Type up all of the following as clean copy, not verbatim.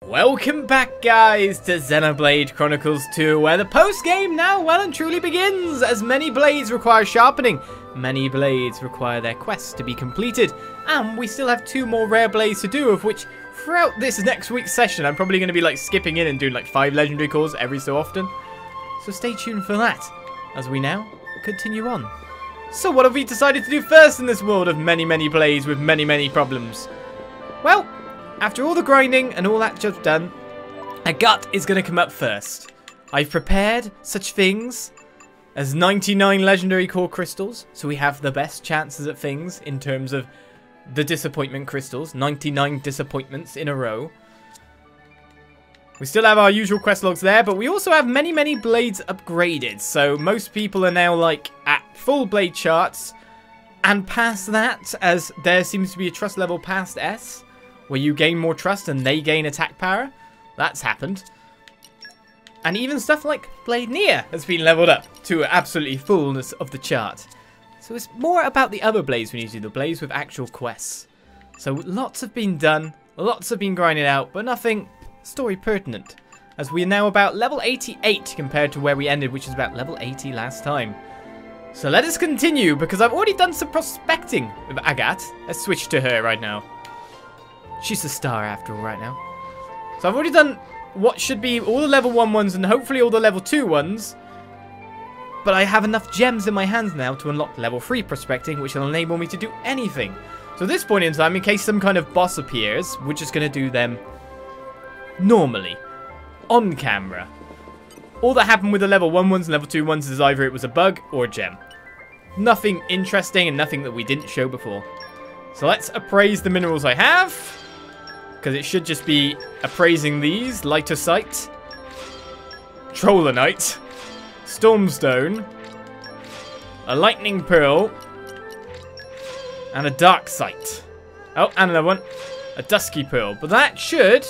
Welcome back, guys, to Xenoblade Chronicles 2, where the post-game now well and truly begins, as many blades require sharpening, many blades require their quests to be completed, and we still have 2 more rare blades to do, of which, throughout this next week's session, I'm probably going to be, like, skipping in and doing, like, 5 legendary calls every so often. So stay tuned for that, as we now continue on. So what have we decided to do first in this world of many, many blades with many, many problems? Well, after all the grinding and all that job's done, Agate is going to come up first. I've prepared such things as 99 legendary core crystals, so we have the best chances at things in terms of the disappointment crystals. 99 disappointments in a row. We still have our usual quest logs there, but we also have many, many blades upgraded. So most people are now like at full blade charts, and past that, as there seems to be a trust level past S, where you gain more trust and they gain attack power. That's happened. And even stuff like Blade Near has been leveled up to absolutely fullness of the chart. So it's more about the other blades we need to do, the blades with actual quests. So lots have been done, lots have been grinded out, but nothing story pertinent. As we are now about level 88 compared to where we ended, which is about level 80 last time. So let us continue, because I've already done some prospecting with Agate. Let's switch to her right now. She's the star after all right now. So I've already done what should be all the level 1 ones and hopefully all the level 2 ones. But I have enough gems in my hands now to unlock level 3 prospecting, which will enable me to do anything. So at this point in time, in case some kind of boss appears, we're just going to do them normally, on camera. All that happened with the level 1 ones and level 2 ones is either it was a bug or a gem. Nothing interesting and nothing that we didn't show before. So let's appraise the minerals I have, because it should just be appraising these. Lighter-site, Trollanite, Stormstone, a Lightning Pearl, and a Dark-site. Oh, and another one, a Dusky Pearl. But that should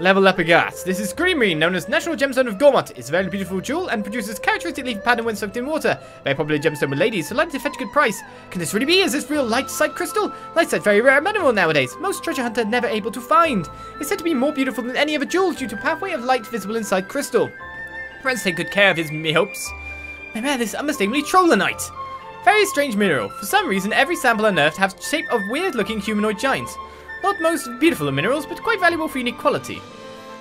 level up Agate. This is Greenmarine, known as National Gemstone of Gormott. It's a very beautiful jewel and produces characteristic leaf pattern when soaked in water. Very popular gemstone with ladies, so likely to fetch a good price. Can this really be? Is this real light-site crystal? Light-site, very rare mineral nowadays. Most treasure hunter never able to find. It's said to be more beautiful than any other jewel due to pathway of light visible inside crystal. Friends take good care of his, me hopes. My man, this is unmistakably Trollanite. Very strange mineral. For some reason, every sample unearthed has the shape of weird-looking humanoid giants. Not most beautiful of minerals, but quite valuable for unique quality.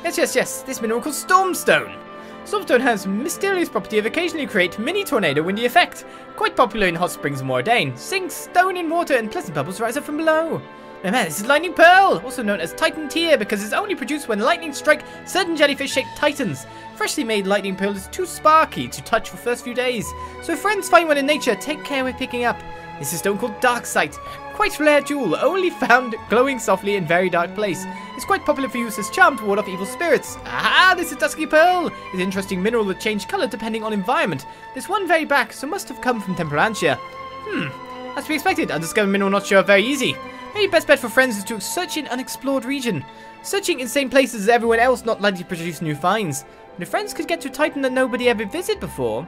Yes. This mineral called Stormstone. Stormstone has a mysterious property of occasionally create mini tornado windy effect. Quite popular in hot springs of Mordane. Sinks stone in water and pleasant bubbles rise up from below. My man, this is Lightning Pearl, also known as Titan Tear, because it's only produced when lightning strike certain jellyfish-shaped titans. Freshly made Lightning Pearl is too sparky to touch for the first few days. So if friends find one in nature, take care with picking up. This is stone called Dark-site. Quite rare jewel, only found glowing softly in very dark place. It's quite popular for use as charm to ward off evil spirits. Aha, this is Dusky Pearl. It's an interesting mineral that changes colour depending on environment. This one very back, so must have come from Temperantia. As to be expected, undiscovered mineral not sure very easy. Maybe best bet for friends is to search in unexplored region. Searching in same places as everyone else not likely to produce new finds. And if friends could get to Titan that nobody ever visited before,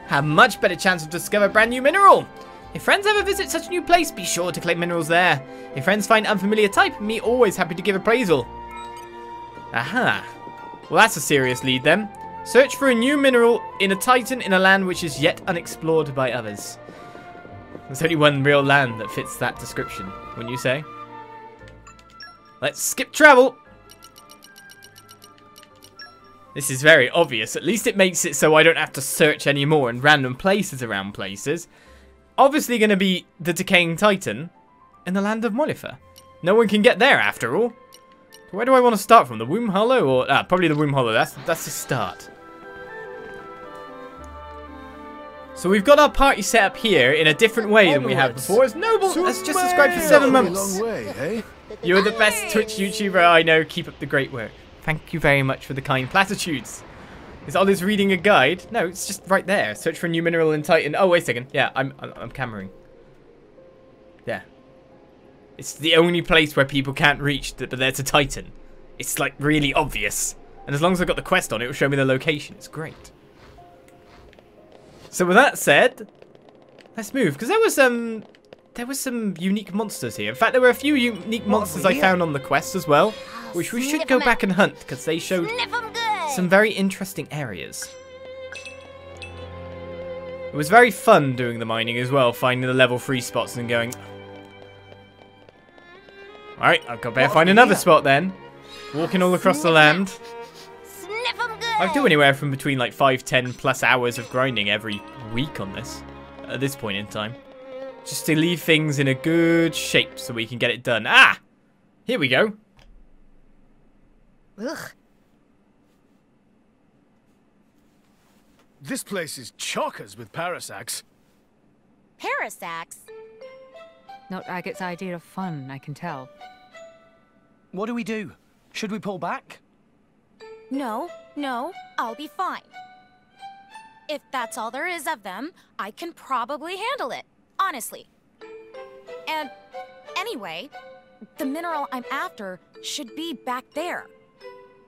have much better chance of discover brand new mineral. If friends ever visit such a new place, be sure to collect minerals there. If friends find unfamiliar type, me always happy to give appraisal. Aha. Well, that's a serious lead then. Search for a new mineral in a Titan in a land which is yet unexplored by others. There's only one real land that fits that description, wouldn't you say? Let's skip travel. This is very obvious. At least it makes it so I don't have to search anymore in random places around places. Obviously going to be the Decaying Titan in the land of Molifa. No one can get there after all. Where do I want to start from? The Womb Hollow? Or probably the Womb Hollow. That's the start. So we've got our party set up here in a different way than we have before. As Noble has just subscribed for 7 months. You're the best Twitch YouTuber I know. Keep up the great work. Thank you very much for the kind platitudes. Is Ollie's reading a guide? No, it's just right there. Search for a new mineral in Titan. Oh, wait a second. Yeah, I'm cameraing. Yeah. It's the only place where people can't reach, but there's a Titan. It's, like, really obvious. And as long as I've got the quest on, it will show me the location. It's great. So with that said, let's move. Because there was some unique monsters here. In fact, there were a few unique monsters I found on the quest as well. which we should go back and hunt because they showed some very interesting areas. It was very fun doing the mining as well, finding the level 3 spots and going... Alright, I'll go better find another spot then. Walking all across the land. I do anywhere from between like 5-10 plus hours of grinding every week on this. At this point in time. Just to leave things in a good shape so we can get it done. Ah! Here we go. Ugh. This place is chockers with parasacs. Parasacs? Not Agate's idea of fun, I can tell. What do we do? Should we pull back? No, I'll be fine. If that's all there is of them, I can probably handle it, honestly. And anyway, the mineral I'm after should be back there.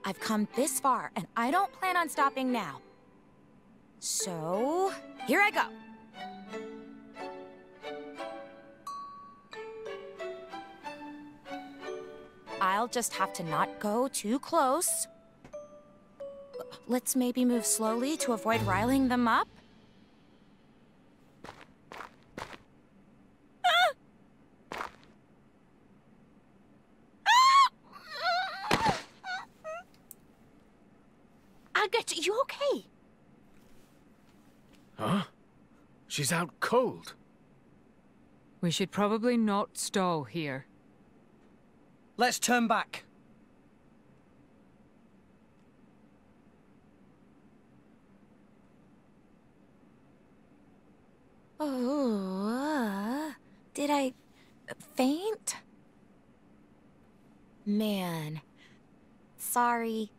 I've come this far, and I don't plan on stopping now. So, here I go. I'll just have to not go too close. Let's maybe move slowly to avoid riling them up. Agate, you okay? Huh? She's out cold. We should probably not stall here. Let's turn back. Oh, did I faint? Man, sorry.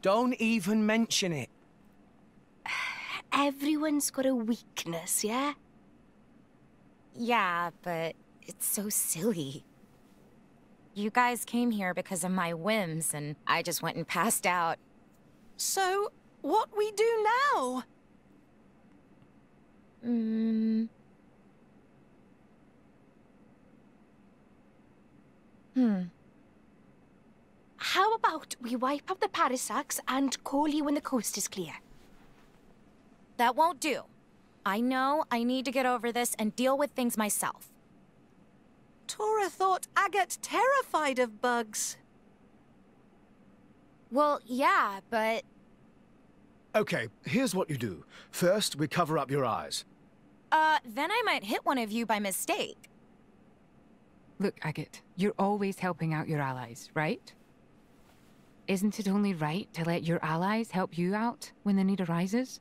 Don't even mention it. Everyone's got a weakness, yeah? Yeah, but it's so silly. You guys came here because of my whims, and I just went and passed out. So, what we do now? How about we wipe up the parasacs and call you when the coast is clear? That won't do. I know I need to get over this and deal with things myself. Tora thought Agate terrified of bugs. Well, yeah, but... Okay, here's what you do. First, we cover up your eyes. Then I might hit one of you by mistake. Look, Agate, you're always helping out your allies, right? Isn't it only right to let your allies help you out when the need arises?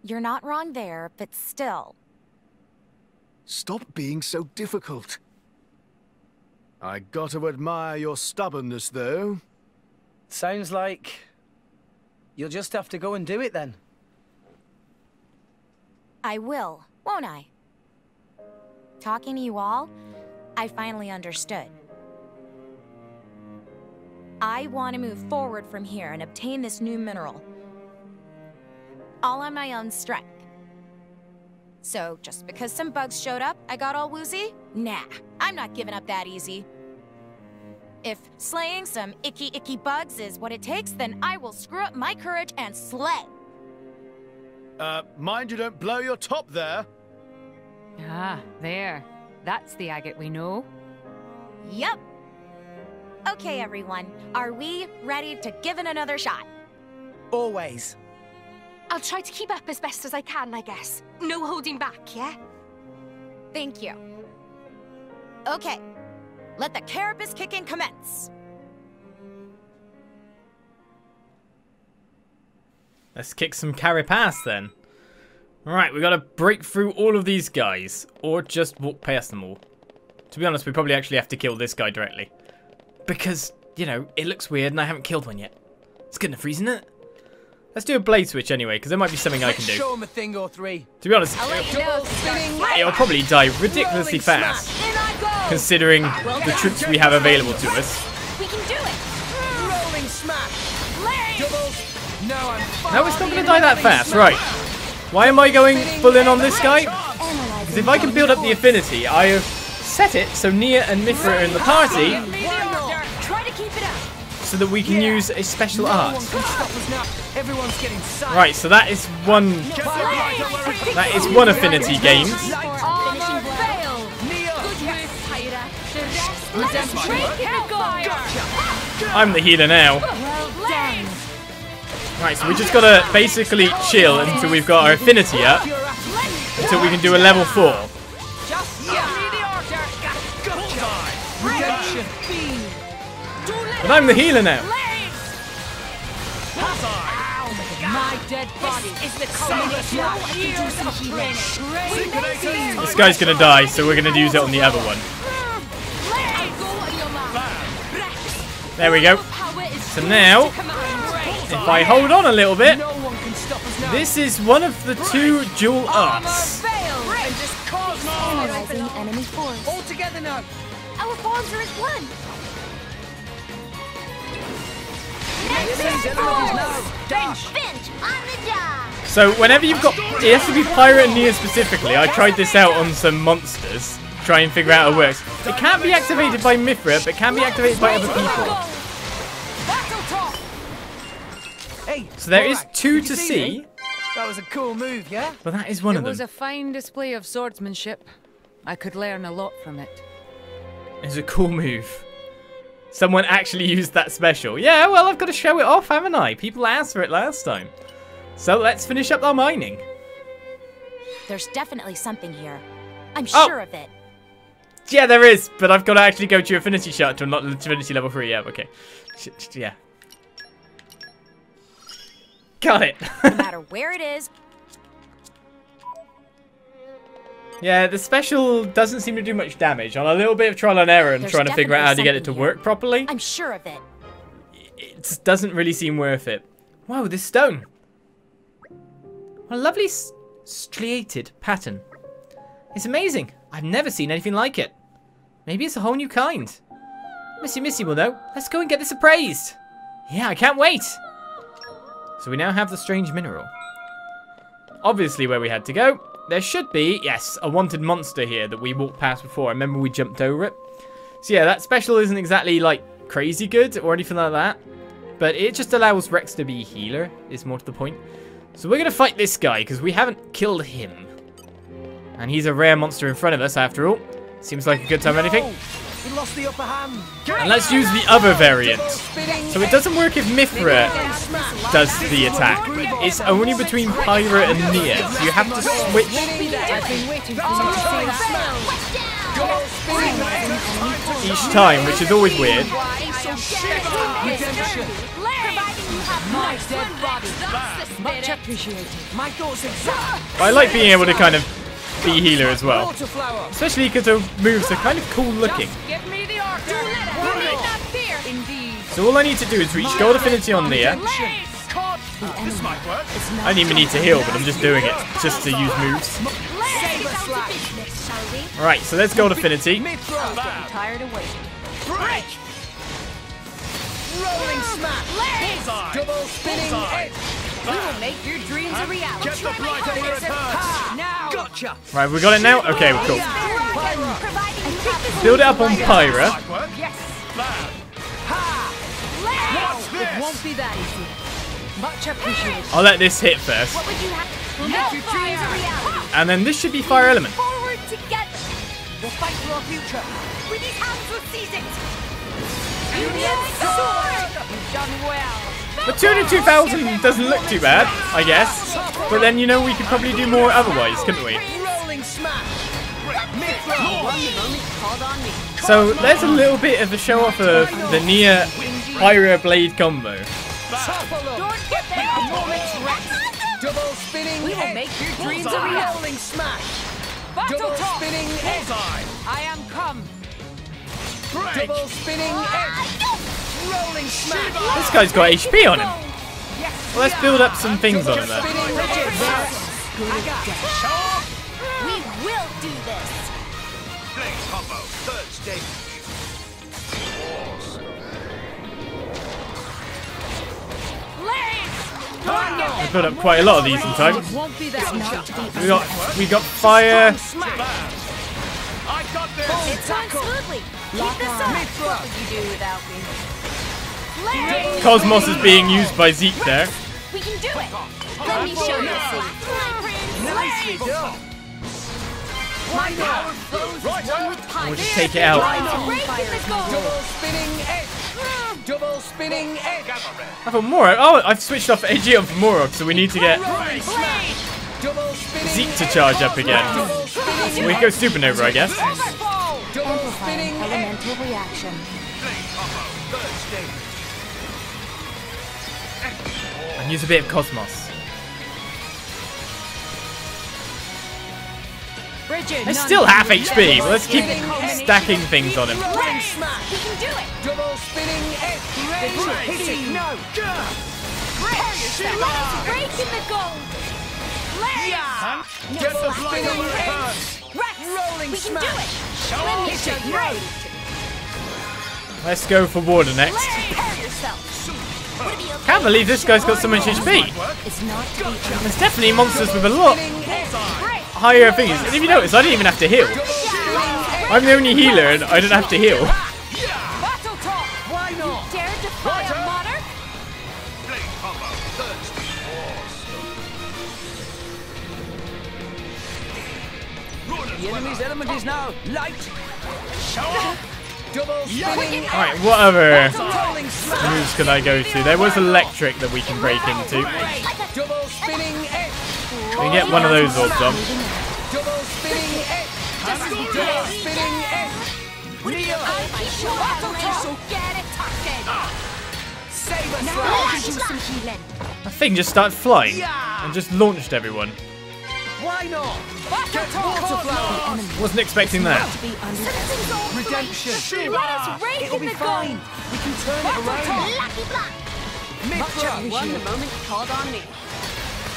You're not wrong there, but still. Stop being so difficult. I gotta admire your stubbornness, though. Sounds like you'll just have to go and do it then. I will, won't I? Talking to you all, I finally understood. I want to move forward from here and obtain this new mineral. All on my own strength. So, just because some bugs showed up, I got all woozy? Nah, I'm not giving up that easy. If slaying some icky bugs is what it takes, then I will screw up my courage and slay. Mind you don't blow your top there. Ah, there. That's the Agate we know. Yup. Okay, everyone. Are we ready to give it another shot? Always. I'll try to keep up as best as I can, I guess. No holding back, yeah? Thank you. Okay. Let the carapace kicking commence. Let's kick some carapace then. Alright, we gotta break through all of these guys. Or just walk past them all. To be honest, we probably actually have to kill this guy directly. Because, you know, it looks weird and I haven't killed one yet. It's good enough reason, isn't it? Let's do a blade switch anyway, because there might be something I can do. Show him a thing or three. To be honest, it'll probably die ridiculously fast. Considering the troops we have available to us. We can do it! Rolling smash! Doubles! No, I'm No, it's not going to die that fast, right. Why am I going full in on this guy? Because if I can build up the affinity, I have set it so Nia and Mithra are in the party. Try to keep so that we can use a special art. Everyone's getting sight. Right, so that is one affinity gained. I'm the healer now. Right, so we just gotta basically chill until we've got our affinity up, until we can do a level 4. But I'm the healer now. My dead body is the culmination of years of training. This guy's gonna die, so we're gonna use it on the other one. There we go. So now, if I hold on a little bit, this is one of the 2 dual arts. Analyzing enemy force. All together now. Our forms are as one. Finch on the job. So whenever you've got, it has to be Pirate and Nia specifically. I tried this out on some monsters, try and figure out how it works. It can't be activated by Mithra, but can be activated by other people. Hey, So there is Borak, 2 did to you see, them? That was a cool move, yeah? but that is one of It was them. a fine display of swordsmanship. I could learn a lot from it. It's a cool move. Someone actually used that special. Yeah, well, I've got to show it off, haven't I? People asked for it last time. So let's finish up our mining. There's definitely something here. I'm Oh. sure of it. Yeah, there is, but I've got to actually go to your affinity shot to unlock the affinity level 3. Yeah, okay. Yeah. Got it. No matter where it is, Yeah, the special doesn't seem to do much damage. On a little bit of trial and error and There's trying to figure out how to get it to definitely work properly, I'm sure of it. it doesn't really seem worth it. Whoa, this stone. What a lovely striated pattern. It's amazing. I've never seen anything like it. Maybe it's a whole new kind. Missy will know. Let's go and get this appraised. Yeah, I can't wait. So we now have the strange mineral. Obviously where we had to go. There should be, yes, a wanted monster here that we walked past before. I remember we jumped over it. So yeah, that special isn't exactly like crazy good or anything like that. But it just allows Rex to be healer, is more to the point. So we're going to fight this guy because we haven't killed him. And he's a rare monster in front of us after all. Seems like a good time, anything? We lost the upper hand. And let's use the other variant. So it doesn't work if Mithra does the attack. It's only between Pirate and Nia. So you have to switch each time, which is always weird. Much appreciated. My thoughts exact. But I like being able to kind of be healer as well. Especially because her moves are kind of cool looking. Give me the order. Not fear. Indeed. So all I need to do is reach gold affinity on Nia. This might work. I don't even need to heal, but I'm just doing it just to use moves. Alright, so let's gold affinity. Tired of waiting. Break! Rolling smash. Double spinning edge. We will make your dreams a reality. Get the blight where it hurts. Now. Gotcha. Right, we got it now? Okay, cool. Build it up on Pyra. Might work. Yes. Bad. What's this? It won't be that easy. Much appreciated. I'll let this hit first. What would you have? We'll make your dreams a reality. And then this should be Fire Element. Forward together. We'll fight for our future. With these hands will seize it. Union sword. You've done well. But 202,000 doesn't look too bad, I guess. But then, you know, we could probably do more otherwise, couldn't we? Rolling smash. Called on me. So there's a little bit of a show off of the Nia Pyra Blade combo. Don't get there a moment's rest. Double spinning We will edge. make your dreams a reality. Rolling smash. Battle Double talk. spinning edge. Bullseye. I am come. Break. Double spinning edge. Rolling smash. This guy's got HP on him. Yes. Well, let's build up some things on him then. Spinning edge. We will do this. Blade combo. Third stage. We built up quite a lot of these in time. Won't be that We got fire. I got this. It's going smoothly. Keep this up. What would you do without me? Kos-Mos is being used by Zeke there. We can do it! Let me show you. Nicely done. My power flows one with time. We'll just take it out. Double spinning egg. Double spinning egg. I thought Morog. Oh, I've switched off Agate for Morog, so we need to get Double spinning Zeke to charge up again. So we go Supernova, I guess. double spinning egg. Elemental reaction. And use a bit of Kos-Mos. They're still half HP, but let's keep stacking things on him. Rolling smash. We can do it! Double spinning egg. Hit it. No. Break in the gold! Double spinning egg. Rolling We can do smash. it! Let me show you. Let's go for Warder next. Prepare yourself! Can't believe this guy's got so much HP. It's not to be There's definitely monsters with a lot Spinning egg. higher things. And if you notice, I didn't even have to heal. I'm the only healer and I didn't have to heal. Battle talk. Why not? Dare defy a monarch? The enemy's element is now light. Double spinning egg. Alright, what other Rolling smash. moves can I go to? There was electric that we can break into. Double spinning egg. We can get one of those orbs on. Double spinning egg. Double spinning egg. Real. So get it tucked Saber Now slash. let's do some healing. That thing just started flying and just launched everyone. Why not? Get water flower. Wasn't expecting that. Redemption. Let us race It'll in be the fine. gold. We can turn it around. Lucky block. Mithra. Won the moment called on me.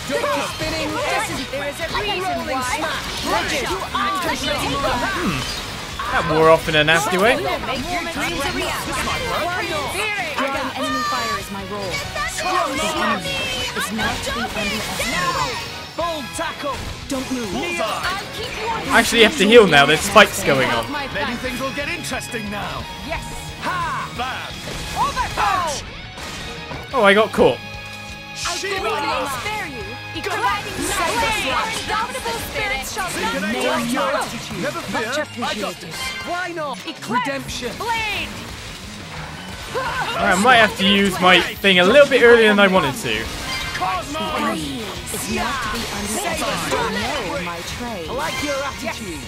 Double spinning egg. There is a reason Rolling why. smash. Bridget, That wore off in a nasty way. make your dreams a reality. Drawing enemy fire is my role. The enemy is not to be underestimated. Bold tackle. Don't move. I actually have to heal now, there's spikes going on. Maybe things will get interesting now. Yes. Ha. Bam! Overthrow. Oh, I got caught. I'll go and spare you. Providing our indomitable spirits shall not Nail be your lost. attitude. Never fear, I got this. Why not? Redemption. Blade. Alright, I might have to use my thing a little bit earlier than I wanted to. Kos-Mos. It's not to be underestimated. Know my I trade. like your attitude.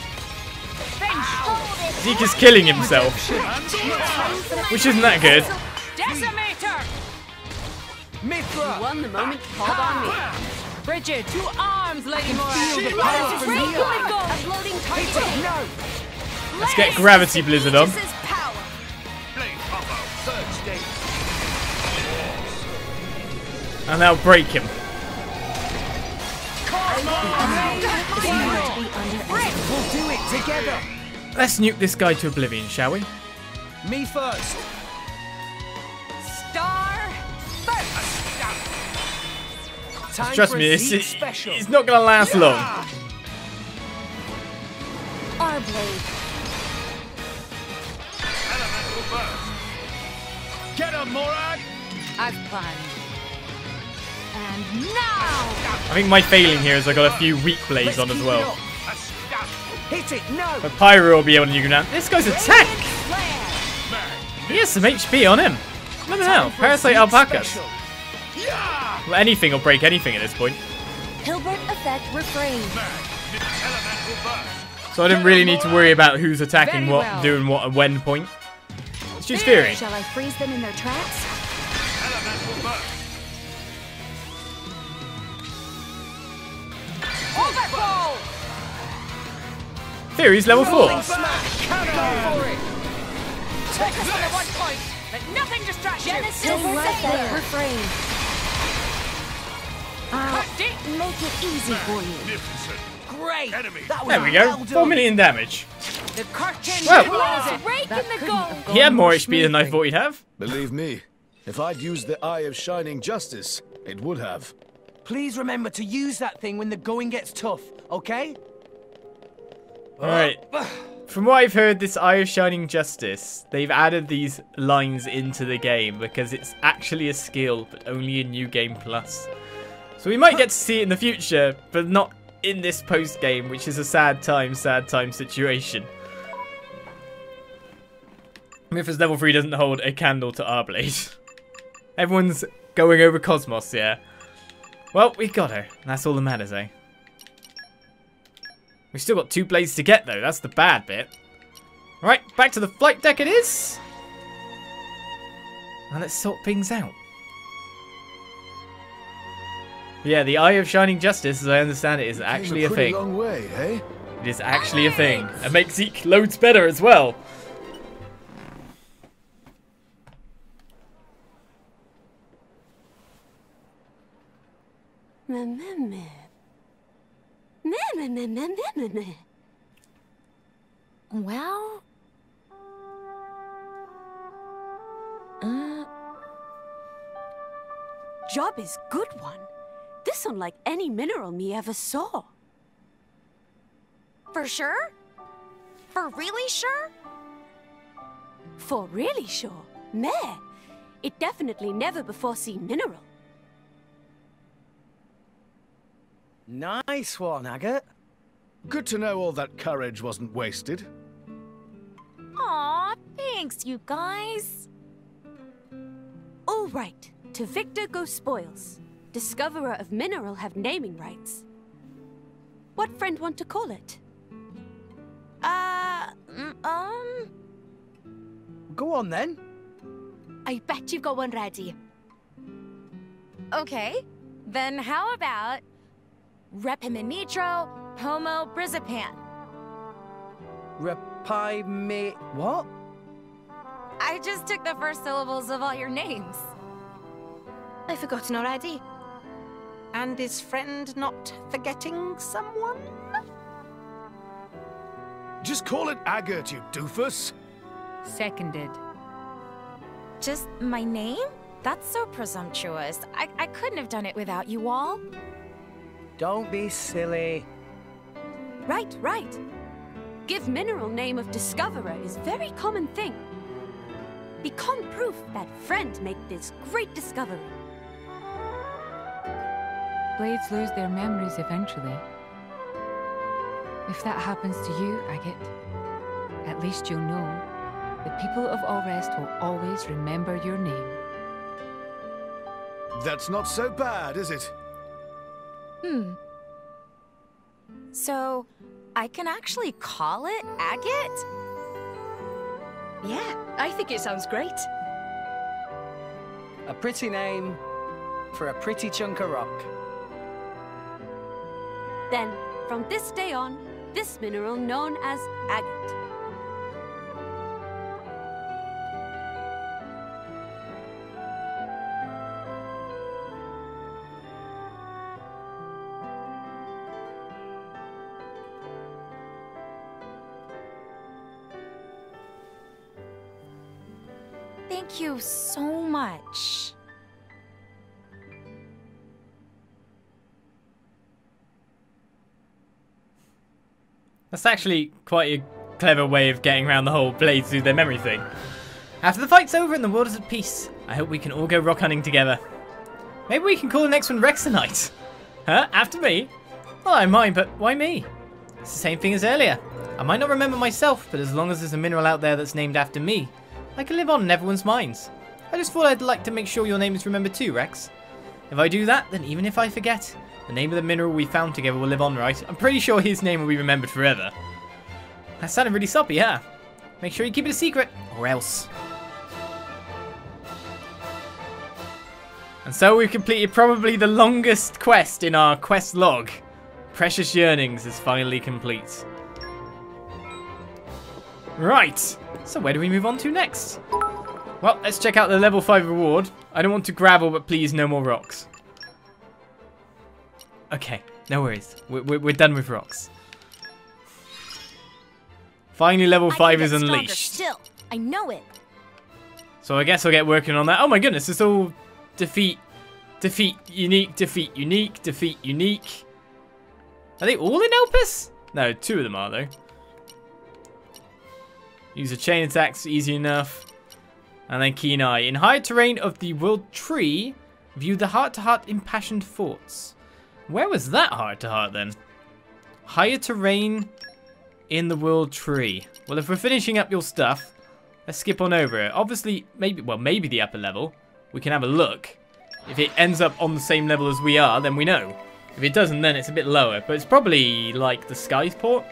Zeke is killing himself, which isn't that good. Decimator. Mithra. Won the moment called on me. Bridget, to arms, Lady Moran. Feel the power from here. Uploading Hit target. it. No. Let's get Gravity Blizzard on. This is power. And that'll break him. We'll do it together. Let's nuke this guy to oblivion, shall we? Me first. Star first. Time Trust for me, a Zeke special. it's not going to last long. Our blade. Get him, Morag! As planned. And now. I think my failing here is I got a few weak blades on as well. Hit it. No. But Pyro will be able to nuke him down. This guy's a tank! He has some HP on him. Look at that, Parasite Alpacas. Special. Well, anything will break anything at this point. Hilbert effect refrain. So I didn't really need to worry about who's attacking Very what, well. doing what, at when point. Let's choose Fury. Shall I freeze them in their tracks? Overthrow. Fury's level 4. Rolling smash. Go for it. Focus on the one point. Let nothing distract you. Hilbert effect refrain. I'll Cut make it easy for you. Great. That was There we go. well 4 done. million damage. The curtain Well. closes. Break in That the couldn't goal. have gone He had more more HP than I smoothly. thought he'd have. Believe me, if I'd used the Eye of Shining Justice, it would have. Please remember to use that thing when the going gets tough, okay? Alright. From what I've heard, this Eye of Shining Justice, they've added these lines into the game because it's actually a skill, but only in New Game Plus. So we might get to see it in the future, but not in this post-game, which is a sad time situation. Mythos level 3 doesn't hold a candle to our blade. Everyone's going over Kos-Mos, yeah. Well, we got her. That's all that matters, eh? We've still got 2 blades to get, though. That's the bad bit. Right, back to the flight deck it is. And let's sort things out. Yeah, the Eye of Shining Justice, as I understand it, is actually a thing. Long way, eh? It is actually a thing. And makes Zeke loads better as well. Well... Job is good one. This unlike any mineral me ever saw. For sure? For really sure? For really sure, meh. It definitely never before seen mineral. Nice one, Agate. Good to know all that courage wasn't wasted. Aw, thanks, you guys. All right, to Victor go spoils. Discoverer of mineral have naming rights. What friend want to call it? Go on then. I bet you've got one ready. Okay, then how about Repiminitro Homo Brizipan? What? I just took the first syllables of all your names. I've forgotten already. And is friend not forgetting someone? Just call it Agate, you doofus. Seconded. Just my name? That's so presumptuous. I couldn't have done it without you all. Don't be silly. Right. Give mineral name of discoverer is very common thing. Become proof that friend make this great discovery. Blades lose their memories eventually. If that happens to you, Agate, at least you'll know the people of Alrest will always remember your name. That's not so bad, is it? So, I can actually call it Agate? Yeah, I think it sounds great. A pretty name for a pretty chunk of rock. Then, from this day on, this mineral known as agate. Thank you so much. That's actually quite a clever way of getting around the whole blades through their memory thing. After the fight's over and the world is at peace, I hope we can all go rock hunting together. Maybe we can call the next one Rexonite. Huh? After me? Well, I mind, but why me? It's the same thing as earlier. I might not remember myself, but as long as there's a mineral out there that's named after me, I can live on in everyone's minds. I just thought I'd like to make sure your name is remembered too, Rex. If I do that, then even if I forget, the name of the mineral we found together will live on, right? I'm pretty sure his name will be remembered forever. That sounded really soppy, yeah. Make sure you keep it a secret, or else. And so we've completed probably the longest quest in our quest log. Precious Yearnings is finally complete. Right, so where do we move on to next? Well, let's check out the level 5 reward. I don't want to gravel, but please no more rocks. Okay, no worries. We're done with rocks. Finally, level 5 is unleashed. Still, I know it. So I guess I'll get working on that. Oh my goodness, it's all defeat, unique, defeat, unique, defeat, unique. Are they all in Elpis? No, 2 of them are though. Use a chain attacks, easy enough. And then Keen Eye. In higher terrain of the World Tree, view the heart-to-heart impassioned thoughts. Where was that heart-to-heart then? Higher terrain in the World Tree. Well, if we're finishing up your stuff, let's skip on over it. Obviously, maybe the upper level. We can have a look. If it ends up on the same level as we are, then we know. If it doesn't, then it's a bit lower. But it's probably like the Skyport.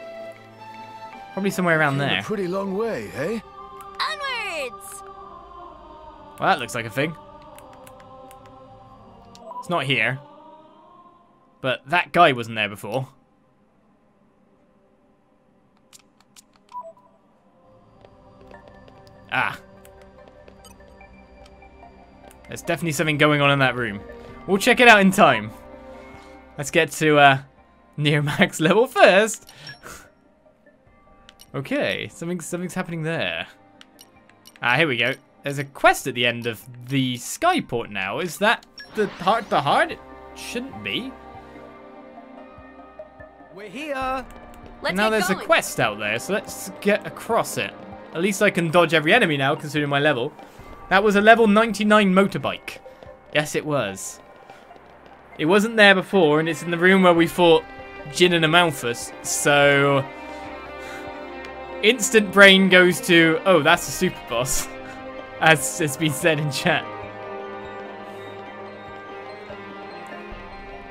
Probably somewhere around there. A pretty long way, eh? Onwards! Well, that looks like a thing. It's not here. But that guy wasn't there before. Ah. There's definitely something going on in that room. We'll check it out in time. Let's get to near max level first. Okay, something's happening there. Ah, here we go. There's a quest at the end of the Skyport now. Is that the heart? It shouldn't be. We're here. Let's Now get there's going. a quest out there, so let's get across it. At least I can dodge every enemy now, considering my level. That was a level 99 motorbike. Yes, it was. It wasn't there before, and it's in the room where we fought Jin and Amalthus, so... Instant brain goes to, oh, that's a super boss, as has been said in chat.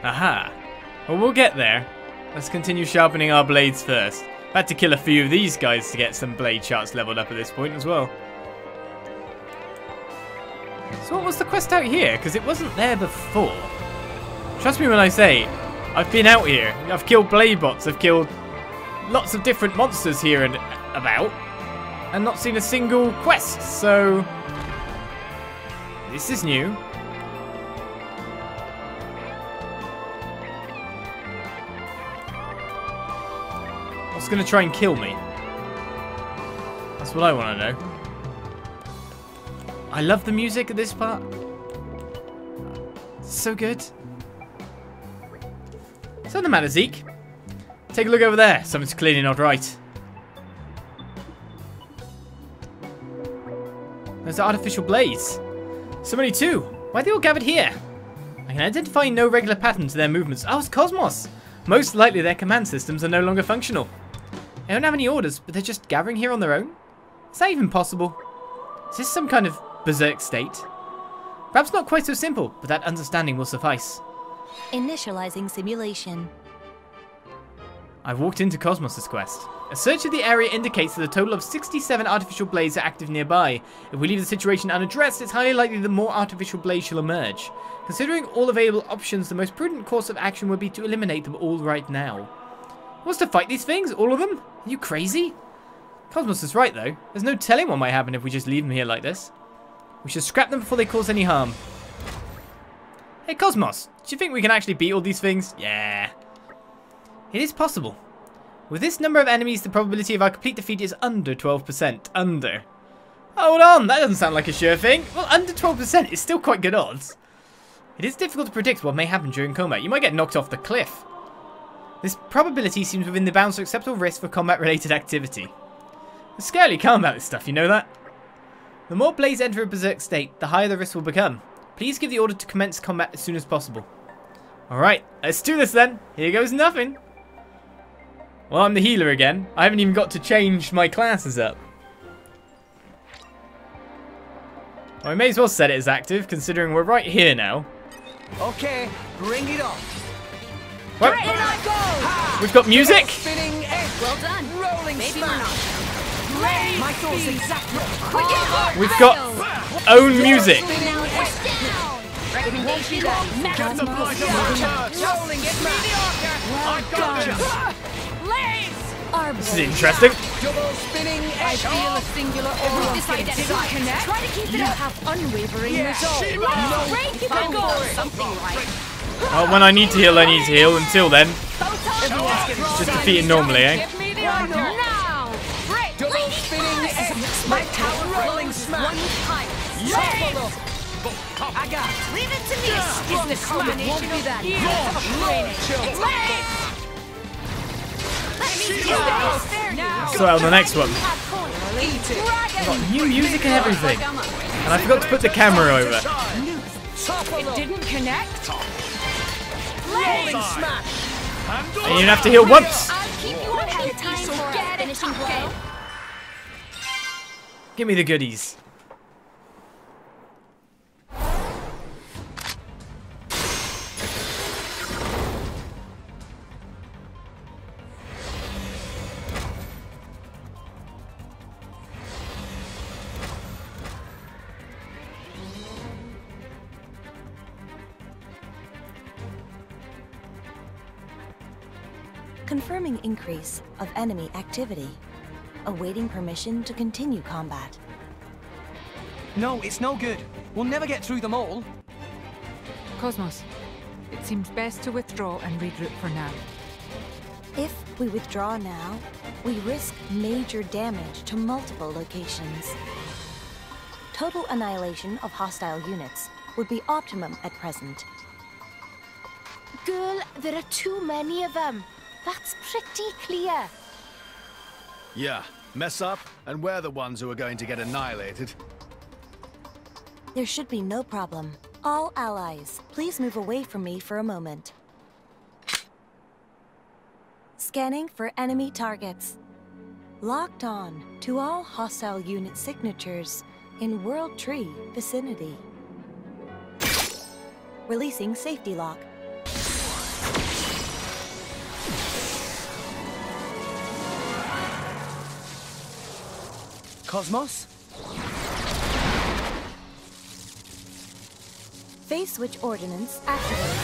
Aha. Well, we'll get there. Let's continue sharpening our blades first. I had to kill a few of these guys to get some blade charts leveled up at this point as well. So what was the quest out here? Because it wasn't there before. Trust me when I say, I've been out here. I've killed blade bots. I've killed lots of different monsters here and about. And not seen a single quest. So this is new. What's going to try and kill me? That's what I want to know. I love the music at this part. It's so good. So the matter, Zeke. Take a look over there. Something's clearly not right. There's the artificial blaze. So many too. Why are they all gathered here? I can identify no regular pattern to their movements. Oh, it's Kos-Mos. Most likely their command systems are no longer functional. They don't have any orders, but they're just gathering here on their own? Is that even possible? Is this some kind of berserk state? Perhaps not quite so simple, but that understanding will suffice. Initializing simulation. I've walked into Kos-Mos' quest. A search of the area indicates that a total of 67 artificial blades are active nearby. If we leave the situation unaddressed, it's highly likely that more artificial blades shall emerge. Considering all available options, the most prudent course of action would be to eliminate them all right now. Who wants to fight these things? All of them? Are you crazy? Kos-Mos is right though. There's no telling what might happen if we just leave them here like this. We should scrap them before they cause any harm. Hey Kos-Mos, do you think we can actually beat all these things? Yeah. It is possible. With this number of enemies, the probability of our complete defeat is under 12%. Under. Hold on, that doesn't sound like a sure thing. Well, under 12% is still quite good odds. It is difficult to predict what may happen during combat. You might get knocked off the cliff. This probability seems within the bounds of acceptable risk for combat-related activity. It's scarily calm about this stuff, you know that? The more blades enter a berserk state, the higher the risk will become. Please give the order to commence combat as soon as possible. Alright, let's do this then. Here goes nothing. Well, I'm the healer again. I haven't even got to change my classes up. Well, I may as well set it as active, considering we're right here now. Okay, bring it on. What? We've got music? Spinning egg. Well done. Rolling Maybe smash. we're not. My thoughts exactly. We've got own music. Recommendation Get the blight of my church! Rolling it mediocre. I got this! This is interesting. Double spinning egg. I feel a singular aura. This identify. Try to keep it up. Have unwavering resolve. Great, keep on going. Something right. Well, when I need to heal, I need to heal. Until then, just defeat it normally, eh? Now. Great. Double spinning egg. My tower rolling smash. Agate. Leave it to me. This is the culmination of that. So on the next one. I've got new music and everything. And I forgot to put the camera over. It didn't connect. Rolling smash. And you have to heal once. I'll keep you on health time for a finishing blow. Give me the goodies. Confirming increase of enemy activity. Awaiting permission to continue combat. No, it's no good. We'll never get through them all. Kos-Mos, it seems best to withdraw and regroup for now. If we withdraw now, we risk major damage to multiple locations. Total annihilation of hostile units would be optimum at present. Girl, there are too many of them. That's pretty clear. Yeah, mess up, and we're the ones who are going to get annihilated. There should be no problem. All allies, please move away from me for a moment. Scanning for enemy targets. Locked on to all hostile unit signatures in World Tree vicinity. Releasing safety lock. Kos-Mos? Phase switch ordnance activated.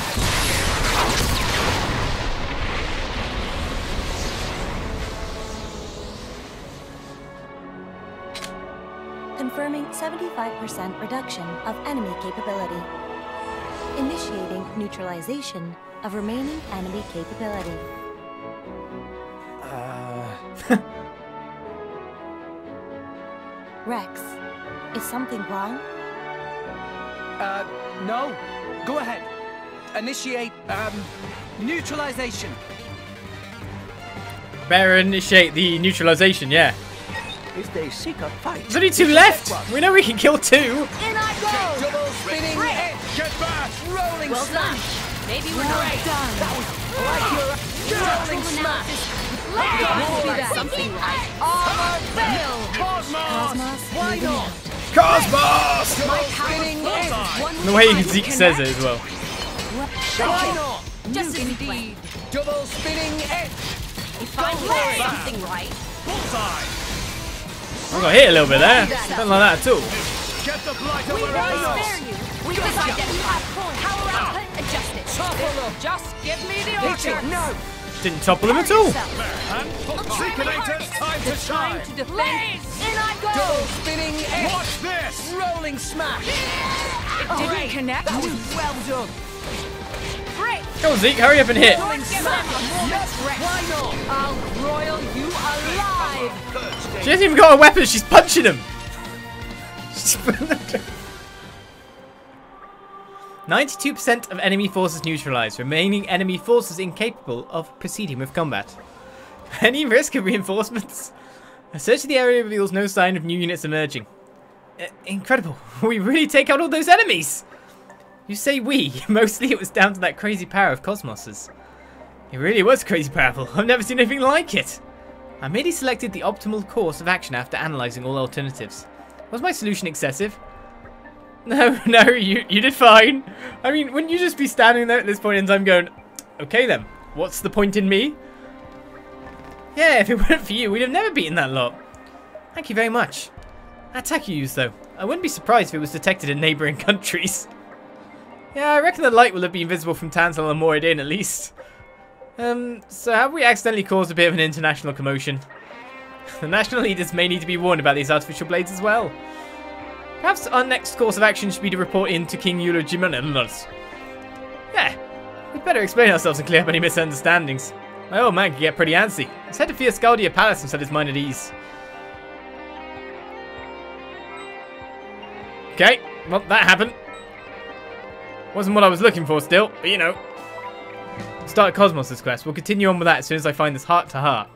Confirming 75% reduction of enemy capability. Initiating neutralization of remaining enemy capability. Rex, is something wrong? No. Go ahead. Initiate, neutralization. Better initiate the neutralization, yeah. If they seek a fight, There's only 2 left. We know we can kill 2. In I go. Double spinning hit. Get back! Rolling Well done. smash. Maybe we're not done. Rolling smash. Let's do that. Something right. Armor fail. Kos-Mos. Why not? Cosmos! My spinning is The way Zeke says it as well. Why not? just indeed. Double spinning hit. If I do something right. I got hit a little bit there. Don't like that at all. Get the blighter We wherever may else. spare you. We just identified power output adjusted. Just give me the order. No. Didn't topple him at all. Seekinators, time to shine! Time to defend. In I go. Double spinning hit. Watch this! Rolling smash. It didn't connect. That was well done. Great. Go on, Zeke, hurry up and hit. Don't give them a moment's rest. Why not? I'll broil you alive. She hasn't even got a weapon, she's punching him. 92% of enemy forces neutralized, remaining enemy forces incapable of proceeding with combat. Any risk of reinforcements? A search of the area reveals no sign of new units emerging. Incredible. We really take out all those enemies. You say we. Mostly it was down to that crazy power of Kos-Mos's. It really was crazy powerful. I've never seen anything like it. I merely selected the optimal course of action after analysing all alternatives. Was my solution excessive? No, you did fine. I mean, wouldn't you just be standing there at this point in time going, okay then, what's the point in me? Yeah, if it weren't for you, we'd have never beaten that lot. Thank you very much. That attack you used though, I wouldn't be surprised if it was detected in neighbouring countries. Yeah, I reckon the light will have been visible from Tansel and Moradin at least. So have we accidentally caused a bit of an international commotion? The national leaders may need to be warned about these artificial blades as well. Perhaps our next course of action should be to report in to King Eulogimanus. Yeah, we'd better explain ourselves and clear up any misunderstandings. My old man can get pretty antsy. Let's head to Fiascaldia Palace and set his mind at ease. Okay, well that happened. Wasn't what I was looking for still, but you know. Start Kos-Mos' quest. We'll continue on with that as soon as I find this heart-to-heart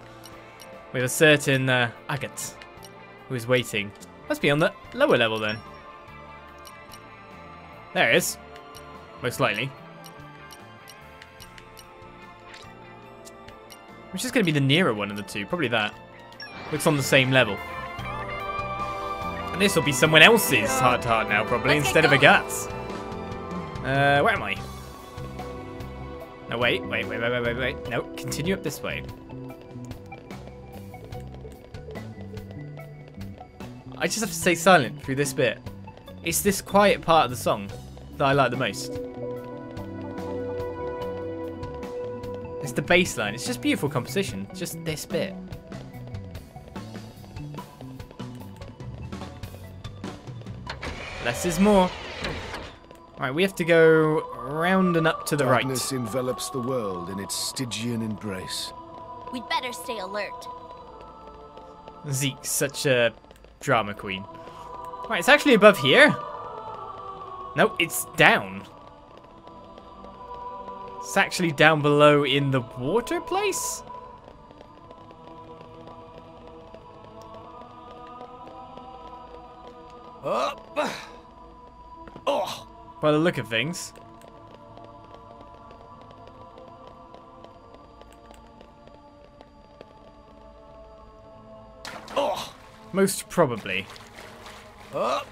with a certain Agate. who is waiting. Must be on the lower level then. There it is. Most likely. Which is going to be the nearer one of the two. Probably that. Looks on the same level. And this will be someone else's heart-to-heart now, probably, instead of Agate's. Where am I? No, wait. No, continue up this way. I just have to stay silent through this bit. It's this quiet part of the song that I like the most. It's the bass line. It's just beautiful composition. Just this bit. Less is more. Alright, we have to go round and up to the right. Darkness envelops the world in its Stygian embrace. We'd better stay alert. Zeke's such a drama queen. Right, it's actually above here. No, it's down. It's actually down below in the water place? Up. Oh. By the look of things. Oh. Most probably. Up.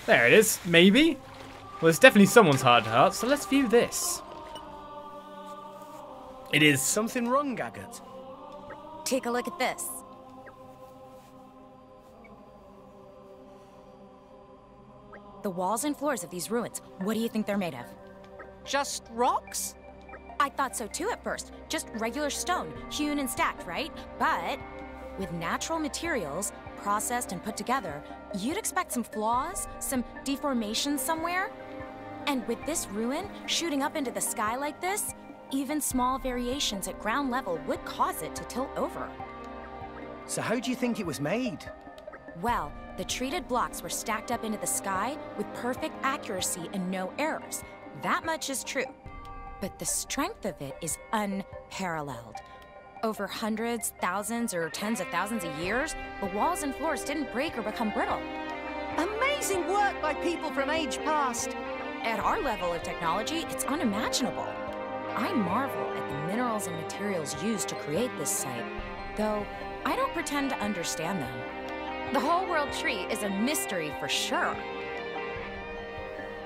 There it is, maybe? Well, it's definitely someone's heart-to-heart, so let's view this. It is. Something wrong, Agate? Take a look at this. The walls and floors of these ruins, what do you think they're made of? Just rocks? I thought so too at first. Just regular stone, hewn and stacked, right? But with natural materials, processed and put together, you'd expect some flaws, some deformations somewhere. And with this ruin shooting up into the sky like this, even small variations at ground level would cause it to tilt over. So how do you think it was made? Well, the treated blocks were stacked up into the sky with perfect accuracy and no errors. That much is true. But the strength of it is unparalleled. Over hundreds, thousands, or tens of thousands of years, the walls and floors didn't break or become brittle. Amazing work by people from age past. At our level of technology, it's unimaginable. I marvel at the minerals and materials used to create this site, though I don't pretend to understand them. The whole world tree is a mystery for sure.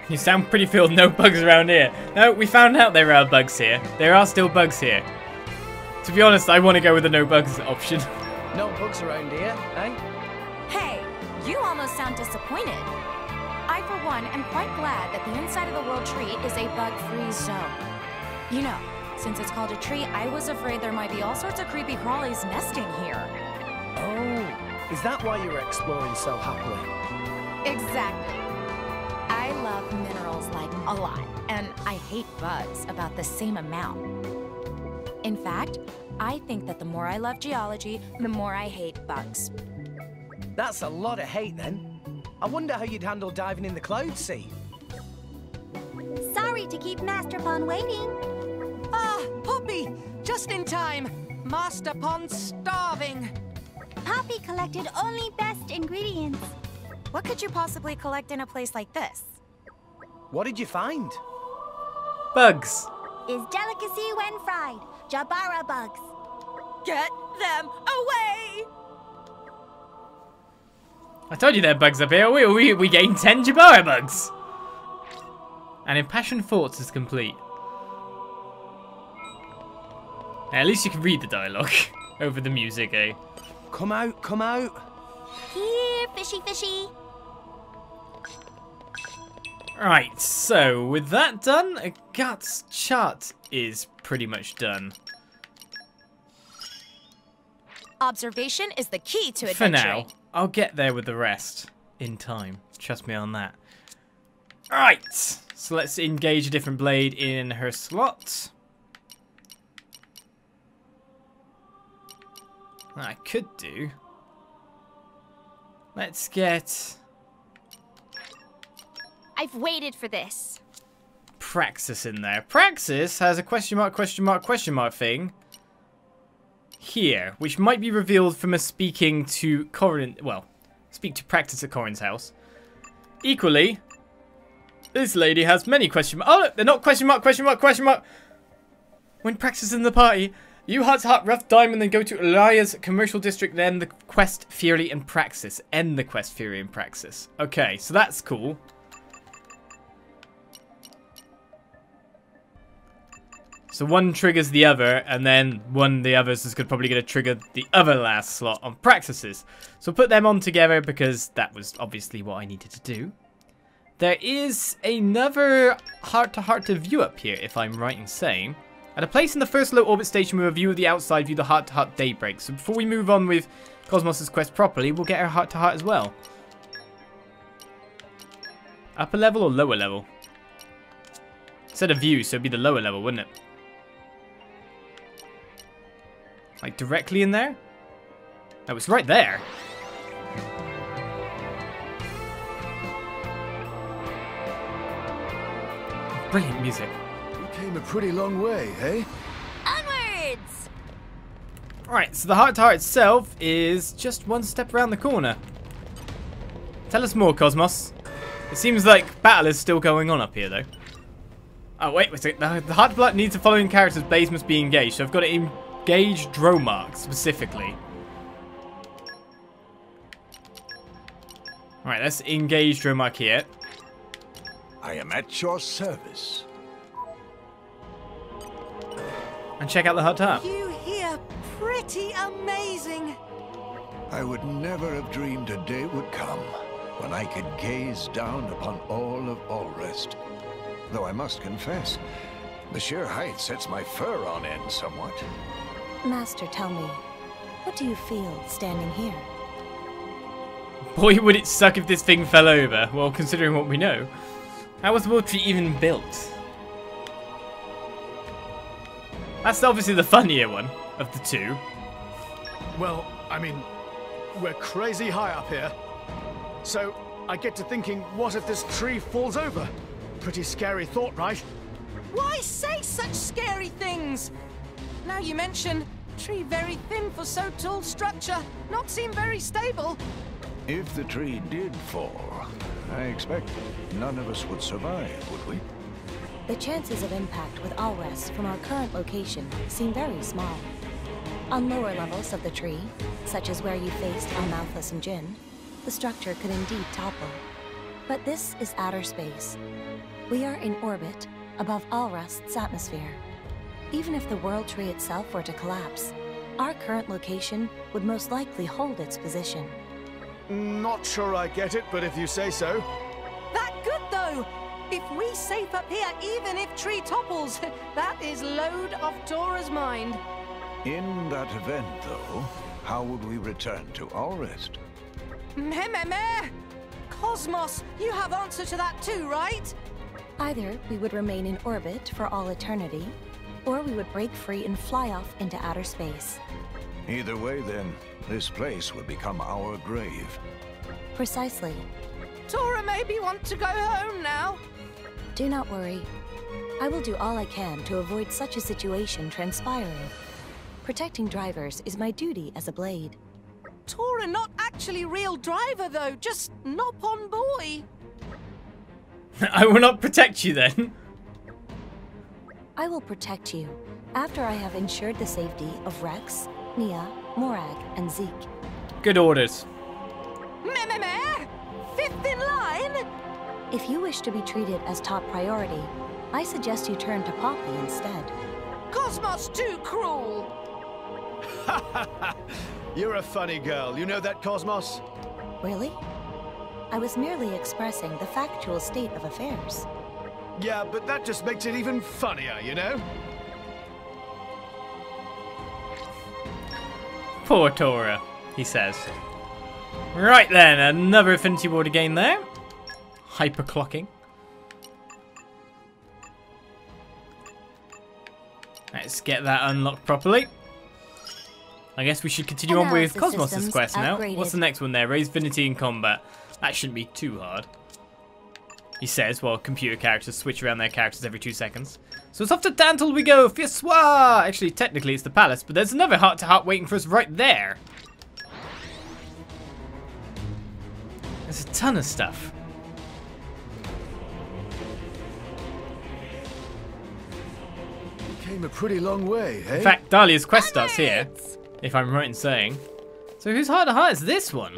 You sound pretty filled, no bugs around here. No, we found out there are bugs here. There are still bugs here. To be honest, I want to go with the no bugs option. No bugs around here, eh? Hey, you almost sound disappointed. I, for one, am quite glad that the inside of the world tree is a bug-free zone. You know, since it's called a tree, I was afraid there might be all sorts of creepy crawlies nesting here. Oh, is that why you're exploring so happily? Exactly. I love minerals like a lot, and I hate bugs about the same amount. In fact, I think that the more I love geology, the more I hate bugs. That's a lot of hate then. I wonder how you'd handle diving in the cloud sea. Sorry to keep Master Pond waiting. Ah, Poppy! Just in time. Master Pond's starving. Poppy collected only best ingredients. What could you possibly collect in a place like this? What did you find? Bugs. Is delicacy when fried. Jabara bugs. Get them away! I told you there are bugs up here. We gained 10 Jabara bugs. And Impassioned Thoughts is complete. At least you can read the dialogue over the music, eh? Come out, come out. Here, fishy fishy. Right, so with that done, Agate's chart is pretty much done. Observation is the key to For adventuring. now, I'll get there with the rest in time. Trust me on that. Alright, so let's engage a different blade in her slot. What I could do. Let's get... I've waited for this. Praxis in there. Praxis has a question mark thing here, which might be revealed from us speaking to Corin. Well, speak to Praxis at Corin's house. Equally, this lady has many question marks. Oh, look, they're not question mark. When Praxis is in the party, you heart Rough Diamond, then go to Elias Commercial District, and end the quest Fury and Praxis. End the quest Fury and Praxis. Okay, so that's cool. So one triggers the other, and then one of the others is probably going to trigger the other last slot on Praxis's. So put them on together because that was obviously what I needed to do. There is another heart-to-heart to view up here, if I'm right in saying. At a place in the first low orbit station with a view of the outside, view the heart-to-heart daybreak. So before we move on with Kos-Mos' quest properly, we'll get our heart-to-heart as well. Upper level or lower level? Set a view, so it'd be the lower level, wouldn't it? Like directly in there? Oh, it's right there. Brilliant music. We came a pretty long way, eh? Onwards! Alright, so the heart-to-heart itself is just one step around the corner. Tell us more, Kos-Mos. It seems like battle is still going on up here, though. Oh, wait a second. The heart-to-heart needs the following characters' base must be engaged, so I've got to engage Dromark, specifically. Alright, let's engage Dromark here. I am at your service. And check out the heart-to-heart. You here, pretty amazing. I would never have dreamed a day would come when I could gaze down upon all of Alrest. Though I must confess, the sheer height sets my fur on end somewhat. Master, tell me, what do you feel standing here? Boy, would it suck if this thing fell over. Well, considering what we know. How was the World Tree even built? That's obviously the funnier one of the two. Well, I mean, we're crazy high up here. So, I get to thinking, what if this tree falls over? Pretty scary thought, right? Why say such scary things? Now you mention, tree very thin for so tall structure, not seem very stable. If the tree did fall, I expect none of us would survive, would we? The chances of impact with Alrest from our current location seem very small. On lower levels of the tree, such as where you faced Almalthus and Jin, the structure could indeed topple. But this is outer space. We are in orbit above Alrest's atmosphere. Even if the World Tree itself were to collapse, our current location would most likely hold its position. Not sure I get it, but if you say so. That good though! If we safe up here, even if tree topples, that is load off Tora's mind. In that event, though, how would we return to Alrest? Meh. Kos-Mos, you have answer to that too, right? Either we would remain in orbit for all eternity, or we would break free and fly off into outer space. Either way, then, this place would become our grave. Precisely. Tora maybe want to go home now. Do not worry. I will do all I can to avoid such a situation transpiring. Protecting drivers is my duty as a blade. Tora not actually real driver though, just nop-on boy. I will not protect you then. I will protect you after I have ensured the safety of Rex, Nia, Morag, and Zeke. Good orders. Meh. Fifth in line? If you wish to be treated as top priority, I suggest you turn to Poppy instead. Kos-Mos too cruel. You're a funny girl, you know that, Kos-Mos? Really? I was merely expressing the factual state of affairs. Yeah, but that just makes it even funnier, you know? Poor Tora, he says. Right then, another Affinity Ward again there. Hyperclocking. Let's get that unlocked properly. I guess we should continue on with Kos-Mos' quest now. upgraded. What's the next one there? Raise Divinity in combat. That shouldn't be too hard. he says, while computer characters switch around their characters every 2 seconds. So it's off to Dantle we go, Fieswa! Actually, technically it's the palace, but there's another heart-to-heart waiting for us right there. There's a ton of stuff. Came a pretty long way, eh? In fact, Dahlia's quest starts here, if I'm right in saying. So whose heart-to-heart is this one?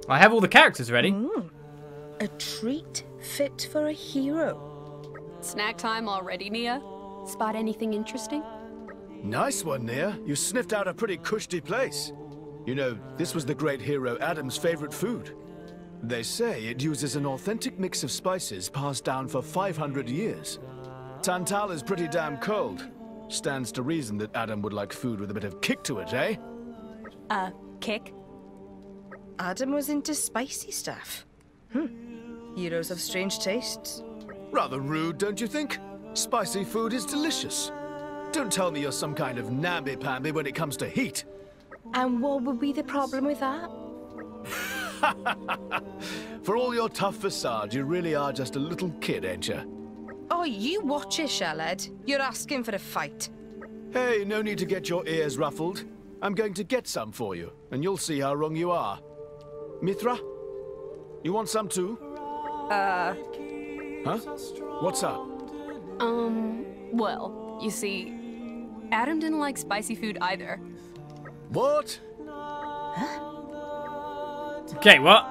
I have all the characters ready. A treat fit for a hero. Snack time already, Nia? Spot anything interesting? Nice one, Nia. You sniffed out a pretty cushy place. You know, this was the great hero Adam's favorite food. They say it uses an authentic mix of spices passed down for 500 years. Tantal is pretty damn cold. Stands to reason that Adam would like food with a bit of kick to it, eh? Kick? Adam was into spicy stuff. Heroes have strange tastes. Rather rude, don't you think? Spicy food is delicious. Don't tell me you're some kind of namby-pamby when it comes to heat. And what would be the problem with that? For all your tough facade, you really are just a little kid, ain't you? Oh, you watch it, Shellhead. You're asking for a fight. Hey, no need to get your ears ruffled. I'm going to get some for you, and you'll see how wrong you are. Mithra? You want some too? Huh? What's up? Well, you see, Adam didn't like spicy food either. What? Okay, what?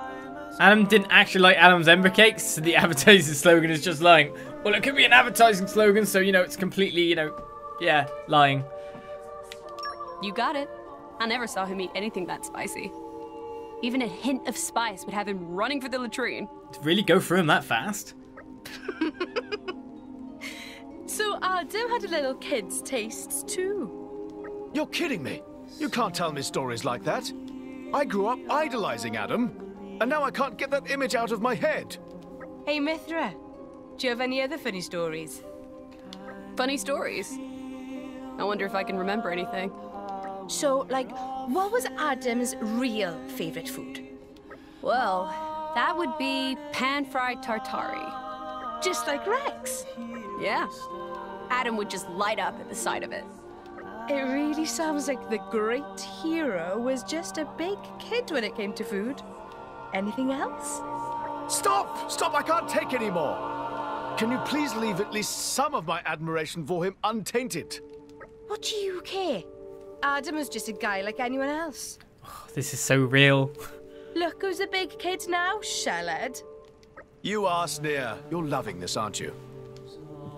Adam didn't actually like Adam's Ember Cakes, so the advertising slogan is just lying. Well, it could be an advertising slogan, so, you know, it's completely, you know, yeah, lying. You got it. I never saw him eat anything that spicy. Even a hint of spice would have him running for the latrine. To really go through him that fast? So Adam had a little kid's tastes too. You're kidding me. You can't tell me stories like that. I grew up idolizing Adam, and now I can't get that image out of my head. Hey, Mithra. Do you have any other funny stories? Funny stories? I wonder if I can remember anything. So, like, what was Adam's real favorite food? Well, that would be pan-fried tartare. Just like Rex? Yeah. Adam would just light up at the sight of it. It really sounds like the great hero was just a big kid when it came to food. Anything else? Stop! Stop! I can't take any more! Can you please leave at least some of my admiration for him untainted? What do you care? Adam was just a guy like anyone else. Oh, this is so real. Look who's a big kid now, Shellhead. You are, Sneer. You're loving this, aren't you?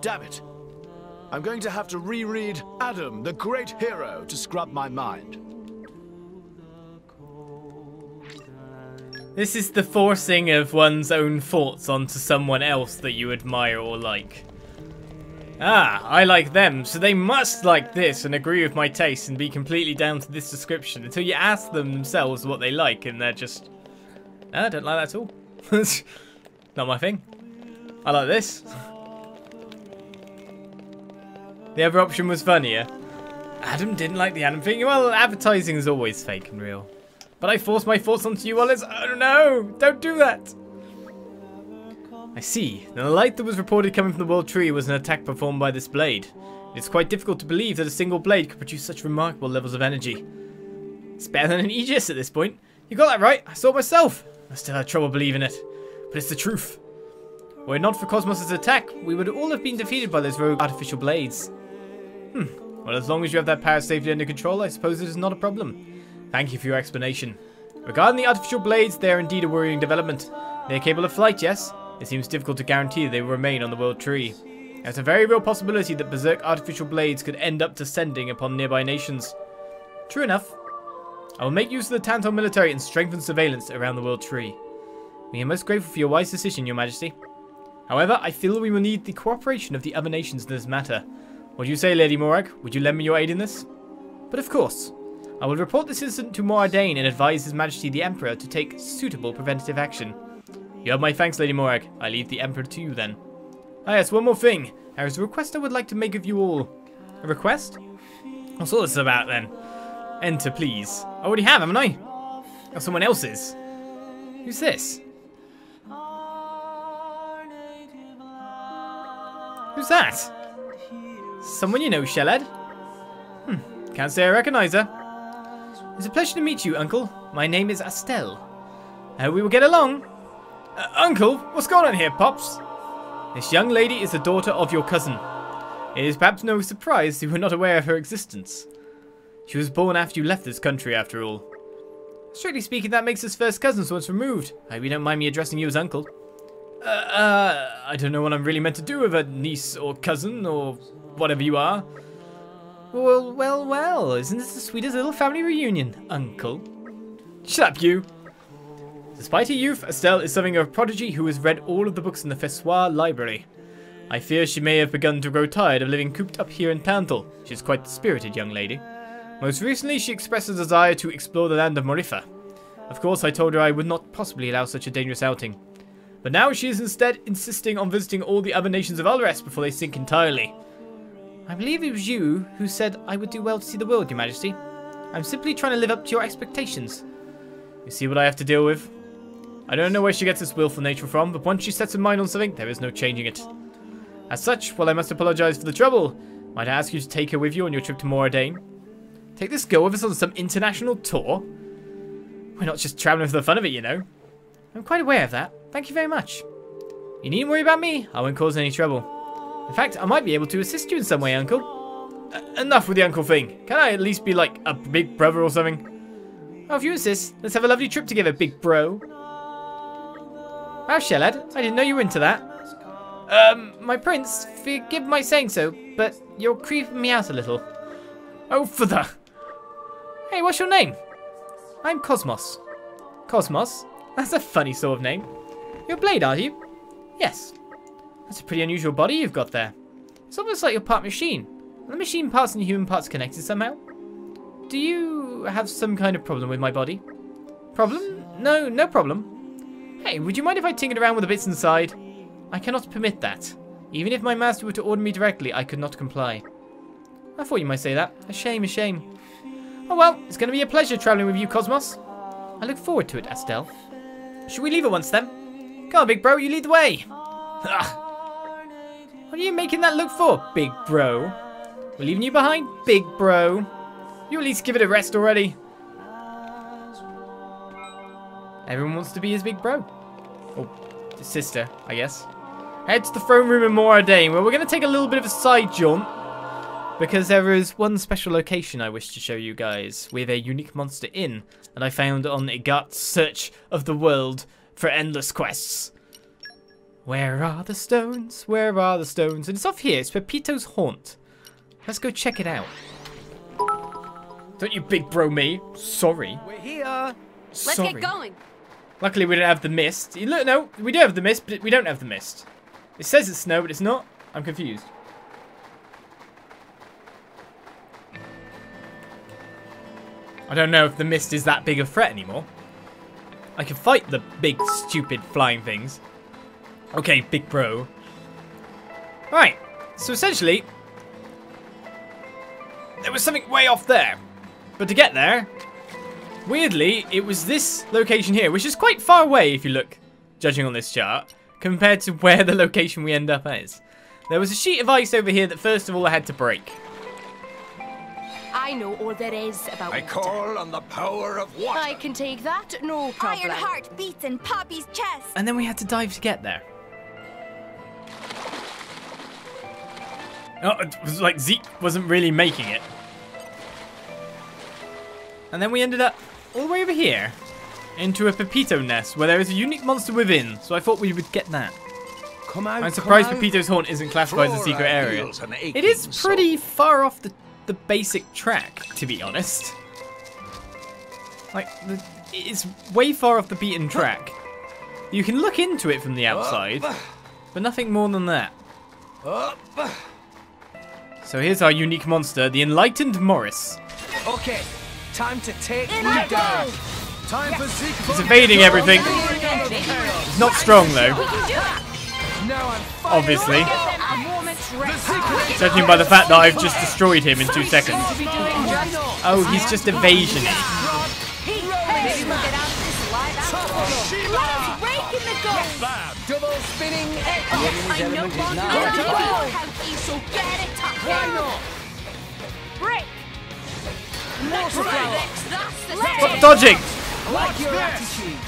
Damn it. I'm going to have to reread Adam, the great hero, to scrub my mind. This is the forcing of one's own thoughts onto someone else that you admire or like. Ah, I like them, so they must like this and agree with my taste and be completely down to this description until you ask them themselves what they like and they're just, no, I don't like that at all. Not my thing. I like this. The other option was funnier. Adam didn't like the Adam thing. Well, advertising is always fake and real. But I forced my thoughts onto you, Oliz. Oh no, don't do that. I see. Now, the light that was reported coming from the World Tree was an attack performed by this blade. It's quite difficult to believe that a single blade could produce such remarkable levels of energy. It's better than an Aegis at this point. You got that right. I saw it myself. I still had trouble believing it. But it's the truth. Were it not for Kos-Mos' attack, we would all have been defeated by those rogue artificial blades. Well, as long as you have that power safely under control, I suppose it is not a problem. Thank you for your explanation. Regarding the artificial blades, they are indeed a worrying development. They are capable of flight, yes? It seems difficult to guarantee they will remain on the World Tree. There's a very real possibility that berserk artificial blades could end up descending upon nearby nations. True enough. I will make use of the Tantal military and strengthen surveillance around the World Tree. We are most grateful for your wise decision, Your Majesty. However, I feel we will need the cooperation of the other nations in this matter. What do you say, Lady Morag? Would you lend me your aid in this? But of course. I will report this incident to Moradane and advise His Majesty the Emperor to take suitable preventative action. You have my thanks, Lady Morag. I leave the Emperor to you then. Ah yes, one more thing. There is a request I would like to make of you all. A request? What's all this about then? Enter, please. I already have, haven't I? Or someone else's. Who's this? Who's that? Someone you know, Shellhead? Can't say I recognize her. It's a pleasure to meet you, Uncle. My name is Estelle. I hope we will get along. Uncle, what's going on here, Pops? This young lady is the daughter of your cousin. It is perhaps no surprise you were not aware of her existence. She was born after you left this country, after all. Strictly speaking, that makes us first cousins once removed. I hope you don't mind me addressing you as Uncle. I don't know what I'm really meant to do with a niece or cousin or whatever you are. Well, isn't this the sweetest little family reunion, Uncle? Shut up, you! Despite her youth, Estelle is something of a prodigy who has read all of the books in the Fessoir library. I fear she may have begun to grow tired of living cooped up here in Tantal. She is quite the spirited young lady. Most recently, she expressed a desire to explore the land of Morifa. Of course, I told her I would not possibly allow such a dangerous outing. But now she is instead insisting on visiting all the other nations of Alrest before they sink entirely. I believe it was you who said I would do well to see the world, Your Majesty. I'm simply trying to live up to your expectations. You see what I have to deal with? I don't know where she gets this willful nature from, but once she sets her mind on something, there is no changing it. As such, while I must apologize for the trouble, might I ask you to take her with you on your trip to Moradane? Take this girl with us on some international tour? We're not just traveling for the fun of it, you know. I'm quite aware of that. Thank you very much. You needn't worry about me. I won't cause any trouble. In fact, I might be able to assist you in some way, Uncle. Enough with the uncle thing. Can I at least be like a big brother or something? Oh, if you insist, let's have a lovely trip together, big bro. Wow, Shellhead, I didn't know you were into that. My prince, forgive my saying so, but you're creeping me out a little. Oh, for the... Hey, what's your name? I'm Kos-Mos. Kos-Mos? That's a funny sort of name. You're a blade, are you? Yes. That's a pretty unusual body you've got there. It's almost like you're part machine. Are the machine parts and the human parts connected somehow? Do you have some kind of problem with my body? Problem? No, no problem. Hey, would you mind if I tinkered around with the bits inside? I cannot permit that. Even if my master were to order me directly, I could not comply. I thought you might say that. A shame, a shame. Oh well, it's going to be a pleasure travelling with you, Kos-Mos. I look forward to it, Estelle. Should we leave at once then? Come on, big bro, you lead the way. What are you making that look for, big bro? We're leaving you behind, big bro. You at least give it a rest already. Everyone wants to be his big bro. Or his sister, I guess. Head to the throne room in Moradane, where we're going to take a little bit of a side jaunt. Because there is one special location I wish to show you guys, with a unique monster inn that I found on Agate's Search of the World for Endless Quests. Where are the stones? Where are the stones? And it's off here. It's Pepito's Haunt. Let's go check it out. Don't you big bro me. Sorry. We're here. Let's get going. Luckily we don't have the mist. Look, no, we do have the mist, but we don't have the mist. It says it's snow, but it's not. I'm confused. I don't know if the mist is that big a threat anymore. I can fight the big, stupid flying things. Okay, big bro. Right, so essentially, there was something way off there. But to get there, weirdly, it was this location here, which is quite far away if you look, judging on this chart, compared to where the location we end up is. There was a sheet of ice over here that first of all I had to break. I know all there is about I call on the power of water. I can take that, no problem. Ironheart beats in Poppy's chest. And then we had to dive to get there. Oh, it was like Zeke wasn't really making it. And then we ended up all the way over here into a Pepito nest where there is a unique monster within. So I thought we would get that. Come out, I'm surprised Pepito's Haunt isn't classified as a secret area. It is pretty far off the basic track, to be honest. Like, it's way far off the beaten track. You can look into it from the outside, but nothing more than that. So here's our unique monster, the Enlightened Morris. Okay, time to take you down. Time for Zeke. He's evading everything. He's not strong though. Obviously. Judging by the fact that I've just destroyed him in 2 seconds. Oh, he's just evasion. go! Bam! Double spinning X. Oh, Winning his I know element is one now. thing Go, go. about how he so get it up. Why not? Break! Water flower. That's the Stop thing. dodging! I like your attitude.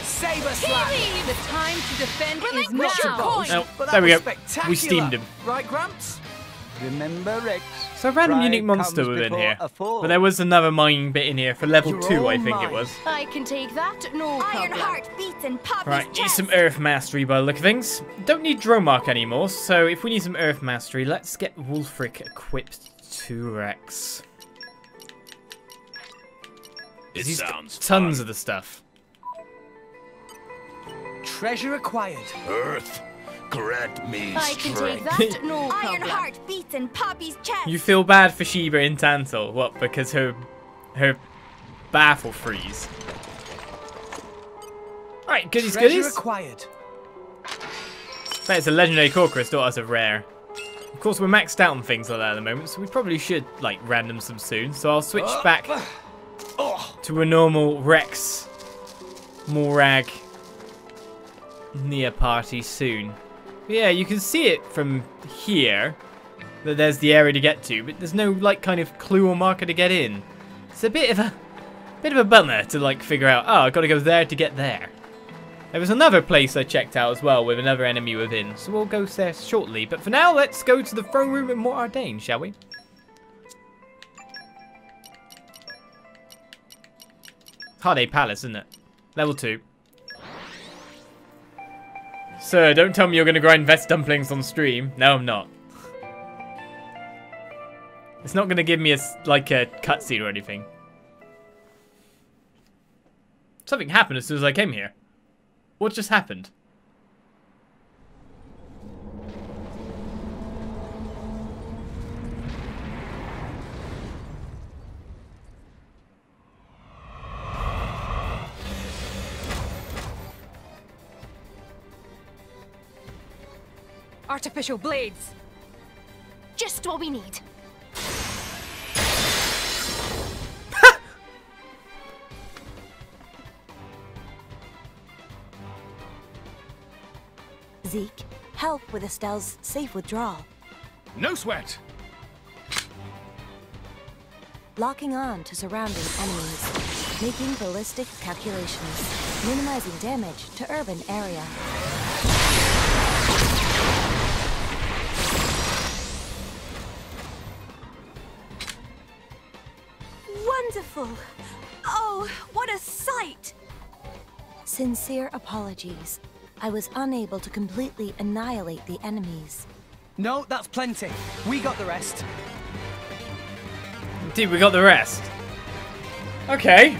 Saber slap. The time to defend is Relinquish your now. coin. Oh, But that there we was go. spectacular. We steamed him. Right, Gramps? Remember Rex. So a random Pride unique monster comes within before here. a fall. But there was another mining bit in here for level You're 2, I all think it mine. was. I can take that, no Iron problem. heart beats in Poppy's Right, need chest. some Earth Mastery by the look of things. Don't need Dromark anymore, so if we need some Earth Mastery, let's get Wulfric equipped to Rex. He's got tons of the stuff. Treasure acquired. Earth, grant me I can take strength. that, no Iron problem. heart beats in Poppy's chest. You feel bad for Sheba in Tantal. What, because her bath will freeze? Alright, goodies Treasure goodies. acquired. That is a legendary core crystal as of rare. Of course, we're maxed out on things like that at the moment, so we probably should, like, random some soon. So I'll switch back to a normal Rex Morag near party soon. But yeah, you can see it from here, that there's the area to get to, but there's no, like, kind of clue or marker to get in. It's a bit of a bummer to, like, figure out, oh, I've got to go there to get there. There was another place I checked out as well with another enemy within, so we'll go there shortly. But for now, let's go to the throne room in Mort Ardain, shall we? Harday Palace, isn't it? Level 2. Sir, don't tell me you're going to grind vest dumplings on stream. No, I'm not. It's not going to give me a cutscene or anything. Something happened as soon as I came here. What just happened? Artificial blades. Just what we need. Zeke, help with Estelle's safe withdrawal. No sweat! Locking on to surrounding enemies. Making ballistic calculations. Minimizing damage to urban area. Wonderful! Oh, what a sight! Sincere apologies. I was unable to completely annihilate the enemies. No, that's plenty. We got the rest. Indeed, we got the rest. Okay.